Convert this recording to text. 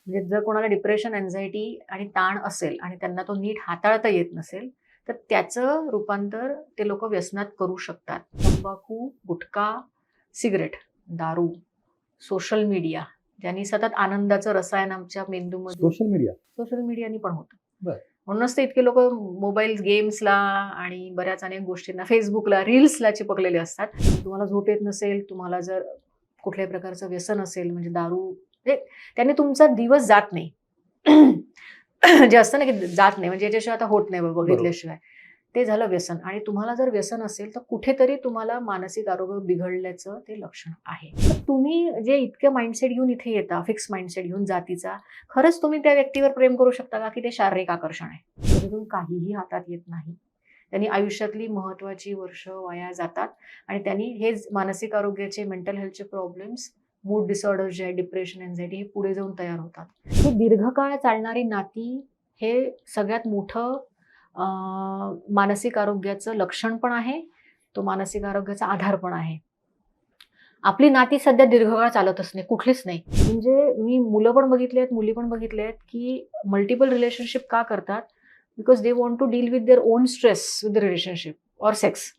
म्हणजे जर कोणाला डिप्रेशन, अँझायटी आणि ताण असेल आणि त्यांना तो नीट हाताळता येत नसेल, तर त्याचं रूपांतर ते लोकं व्यसनात करू शकतात. तंबाखू, गुटखा, सिगारेट, दारू, सोशल मीडिया ज्यांनी सतत आनंदाचं रसायन आमच्या मेंदूमध्ये सोशल मीडिया. सोशल मीडियानी पण होतं. बरं. म्हणूनच तर इतके लोकं मोबाईल गेम्सला आणि बऱ्याच अनेक गोष्टींना, Facebookला, रील्सला चिपकलेले असतात. तुम्हाला झोप येत नसेल, तुम्हाला जर कुठल्याही प्रकारचं व्यसन असेल म्हणजे दारू, म्हणजे त्याने तुमचा दिवस जात नाही. जे असतं ना की जात नाही म्हणजे याच्याशिवाय आता होत नाही बाबा बघितल्याशिवाय. ते झालं व्यसन आणि तुम्हाला जर व्यसन असेल तर कुठेतरी तुम्हाला मानसिक आरोग्य बिघडल्याचं ते लक्षण आहे. तर तुम्ही जे इतकं माइंडसेट घेऊन इथे येता, फिक्स माइंडसेट घेऊन जातीचा, खरंच तुम्ही त्या व्यक्तीवर प्रेम करू शकता का की ते शारीरिक आकर्षण आहे? त्याच्यातून काहीही हातात येत नाही. त्यांनी आयुष्यातली महत्त्वाची वर्ष वाया जातात आणि त्यांनी हे मानसिक आरोग्याचे, मेंटल हेल्थचे प्रॉब्लेम्स, मूड डिसऑर्डर जे आहे, डिप्रेशन, अँझायटी हे पुढे जाऊन तयार होतात. ही दीर्घकाळ चालणारी नाती हे सगळ्यात मोठं मानसिक आरोग्याचं लक्षण पण आहे. तो मानसिक आरोग्याचा आधार पण आहे. आपली नाती सध्या दीर्घकाळ चालतच नाही, कुठलीच नाही. म्हणजे मी मुलं पण बघितली आहेत, मुली पण बघितल्या आहेत, की मल्टिपल रिलेशनशिप का करतात? Because they want to deal with their own stress with the relationship or sex.